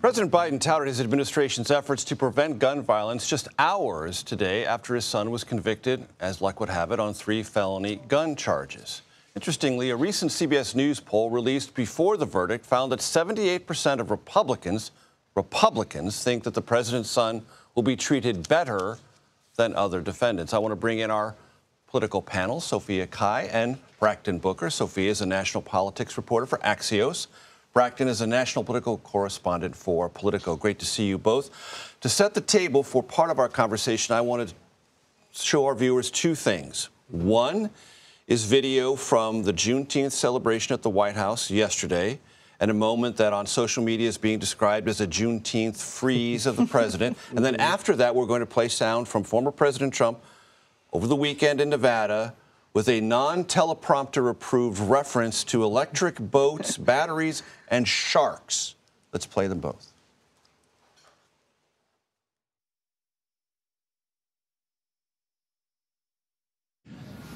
President Biden touted his administration's efforts to prevent gun violence just hours today after his son was convicted, as luck would have it, on 3 felony gun charges. Interestingly, a recent CBS News poll released before the verdict found that 78% of Republicans think that the president's son will be treated better than other defendants. I want to bring in our political panel, Sophia Cai and Brakkton Booker. Sophia is a national politics reporter for Axios. Brakkton is a national political correspondent for Politico. Great to see you both. To set the table for part of our conversation, I want to show our viewers 2 things. One is video from the Juneteenth celebration at the White House yesterday, and a moment that on social media is being described as a Juneteenth freeze of the president. And then after that, we're going to play sound from former President Trump over the weekend in Nevada with a non-teleprompter-approved reference to electric boats, batteries, and sharks. Let's play them both.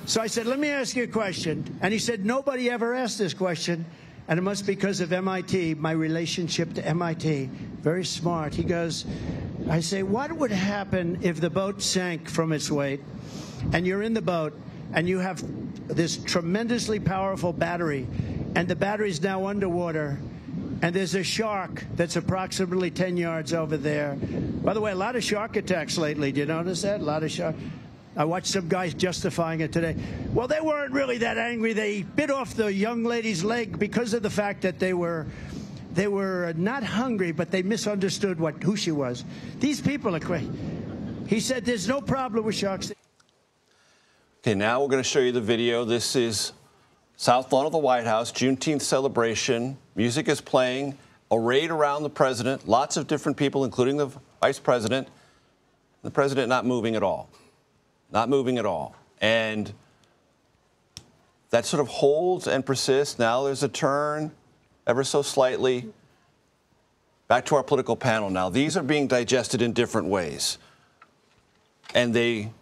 So I said, let me ask you a question. And he said, nobody ever asked this question. And it must be because of MIT, my relationship to MIT. Very smart. He goes, I say, what would happen if the boat sank from its weight and you're in the boat and you have this tremendously powerful battery and the battery's now underwater and there's a shark that's approximately 10 yards over there. By the way, a lot of shark attacks lately. Do you notice that? A lot of shark. I watched some guys justifying it today. Well, they weren't really that angry. They bit off the young lady's leg because of the fact that they were not hungry, but they misunderstood who she was. These people are crazy. He said there's no problem with sharks. Okay, now we're going to show you the video. This is South Lawn of the White House, Juneteenth celebration. Music is playing, arrayed around the president, lots of different people, including the vice president. The president not moving at all. Not moving at all. And that sort of holds and persists. Now there's a turn, ever so slightly. Back to our political panel now. These are being digested in different ways. And they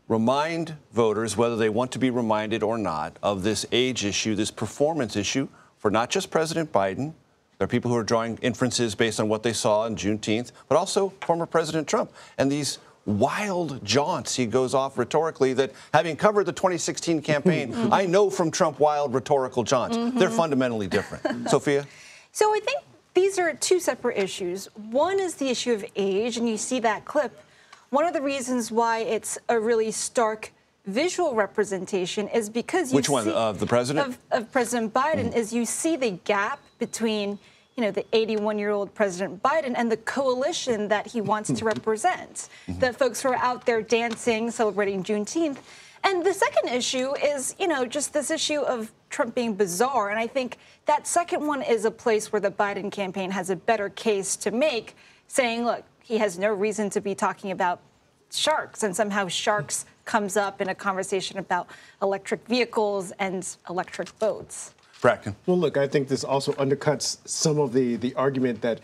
remind voters, whether they want to be reminded or not, of this age issue, this performance issue for not just President Biden. There are people who are drawing inferences based on what they saw on Juneteenth, but also former President Trump. And these wild jaunts he goes off rhetorically that, having covered the 2016 campaign, I know from Trump wild rhetorical jaunts. They're fundamentally different. Sophia? So I think these are 2 separate issues. One is the issue of age, and you see that clip. One of the reasons why it's a really stark visual representation is because you Which one, of the president? Of President Biden, is you see the gap between, you know, the 81-year-old President Biden and the coalition that he wants to represent, the folks who are out there dancing, celebrating Juneteenth. And the second issue is, you know, just this issue of Trump being bizarre. And I think that second one is a place where the Biden campaign has a better case to make, saying, look, he has no reason to be talking about sharks, and somehow sharks comes up in a conversation about electric vehicles and electric boats. Brakkton. Well, look, I think this also undercuts some of the argument that,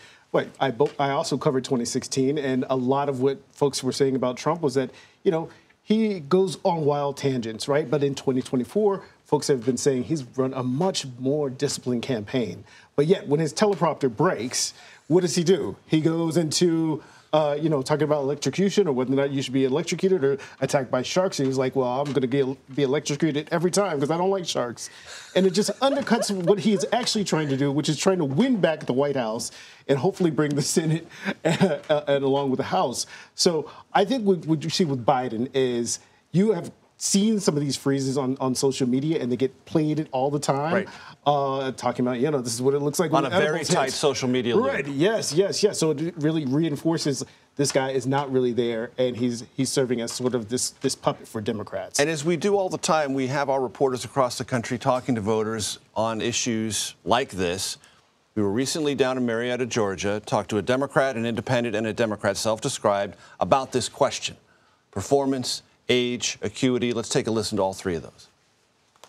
I also covered 2016, and a lot of what folks were saying about Trump was that, you know, he goes on wild tangents, right? But in 2024, folks have been saying he's run a much more disciplined campaign. But yet, when his teleprompter breaks, what does he do? He goes into, you know, talking about electrocution or whether or not you should be electrocuted or attacked by sharks. And he's like, well, I'm going to be electrocuted every time because I don't like sharks. And it just undercuts what he's actually trying to do, which is trying to win back the White House and hopefully bring the Senate and along with the House. So I think what you see with Biden is you have seen some of these phrases on social media, and they get played all the time, talking about, you know, this is what it looks like on a very tight social media loop. Right. Yes. So it really reinforces this guy is not really there, and he's serving as sort of this puppet for Democrats. And as we do all the time, we have our reporters across the country talking to voters on issues like this. We were recently down in Marietta, Georgia, talked to a Democrat, an independent, and a Democrat, self-described, about this question: performance, age, acuity. Let's take a listen to all 3 of those.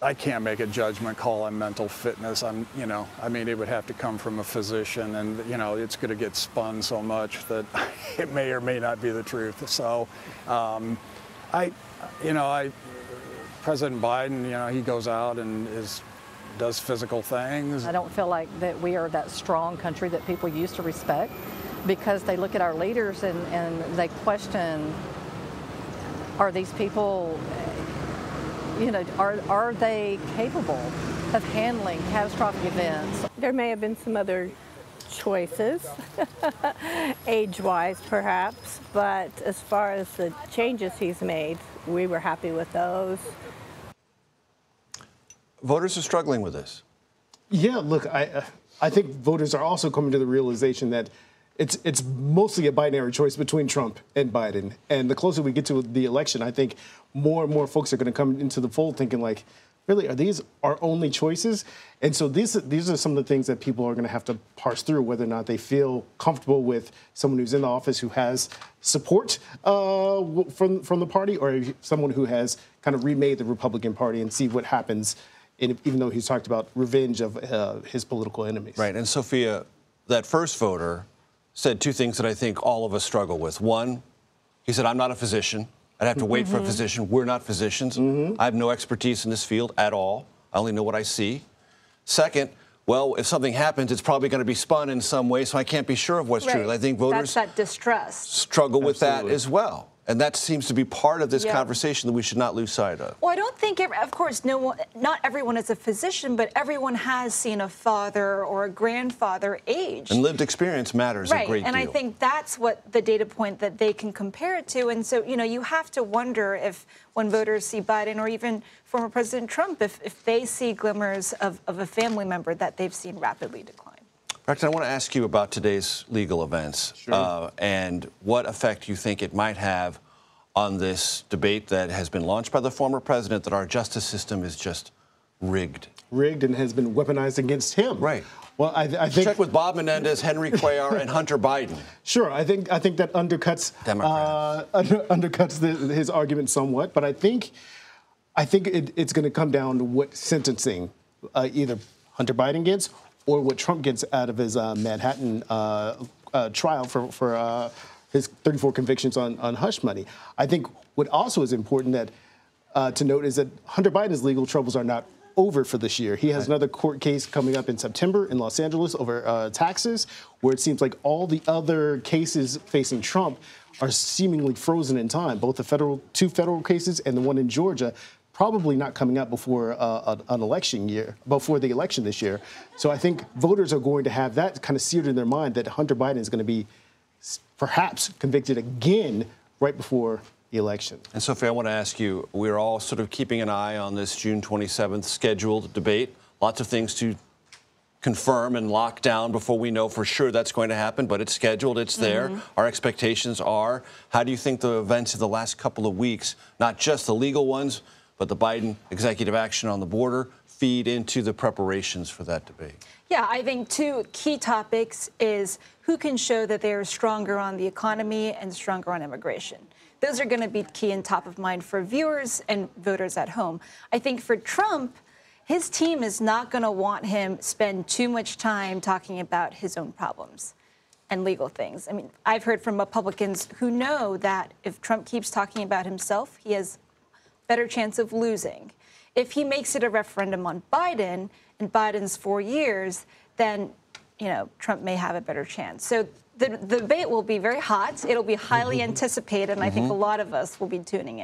I can't make a judgment call on mental fitness. You know, I mean, it would have to come from a physician, and, you know, it's going to get spun so much that it may or may not be the truth. So, President Biden, you know, he goes out and is does physical things. I don't feel like that we are that strong country that people used to respect, because they look at our leaders and they question, are these people, are they capable of handling catastrophic events? There may have been some other choices, age-wise perhaps, but as far as the changes he's made, we were happy with those. Voters are struggling with this. Yeah, look, I think voters are also coming to the realization that it's mostly a binary choice between Trump and Biden. And the closer we get to the election, I think more and more folks are going to come into the fold thinking like, really, are these our only choices? And so these are some of the things that people are going to have to parse through, whether or not they feel comfortable with someone who's in the office who has support from the party, or someone who has kind of remade the Republican Party, and see what happens, even though he's talked about revenge of his political enemies. Right. And Sophia, that first voter said two things that I think all of us struggle with. One, he said, I'm not a physician. I'd have to wait for a physician. We're not physicians. I have no expertise in this field at all. I only know what I see. Second, well, if something happens, it's probably going to be spun in some way, so I can't be sure of what's true. I think voters that's that distrust. Struggle with that as well. And that seems to be part of this conversation that we should not lose sight of. Well, I don't think, of course, not everyone is a physician, but everyone has seen a father or a grandfather age. And lived experience matters a great deal. And I think that's what the data point that they can compare it to. And so, you have to wonder if when voters see Biden or even former President Trump, if they see glimmers of a family member that they've seen rapidly decline. Brakkton, I want to ask you about today's legal events and what effect you think it might have on this debate that has been launched by the former president that our justice system is just rigged. Rigged and has been weaponized against him. Right. Well, I think check with Bob Menendez, Henry Cuellar, and Hunter Biden. Sure, I think that undercuts his argument somewhat, but I think it's going to come down to what sentencing either Hunter Biden gets or what Trump gets out of his Manhattan trial for his 34 convictions on hush money. I think what also is important to note is that Hunter Biden's legal troubles are not over for this year. He has another court case coming up in September in Los Angeles over taxes, where it seems like all the other cases facing Trump are seemingly frozen in time, both the two federal cases and the one in Georgia, probably not coming up before an election year, before the election this year. So I think voters are going to have that kind of seared in their mind that Hunter Biden is going to be perhaps convicted again right before the election. And Sophie, I want to ask you, we're all sort of keeping an eye on this June 27th scheduled debate. Lots of things to confirm and lock down before we know for sure that's going to happen, but it's scheduled, it's there. Our expectations are. How do you think the events of the last couple of weeks, not just the legal ones, but the Biden executive action on the border, feed into the preparations for that debate? Yeah, I think two key topics is who can show that they are stronger on the economy and stronger on immigration. Those are going to be key and top of mind for viewers and voters at home. I think for Trump, his team is not going to want him spend too much time talking about his own problems and legal things. I mean, I've heard from Republicans who know that if Trump keeps talking about himself, he has better chance of losing. If he makes it a referendum on Biden and Biden's 4 years, then, Trump may have a better chance. So the debate will be very hot. It'll be highly anticipated, and I think a lot of us will be tuning in.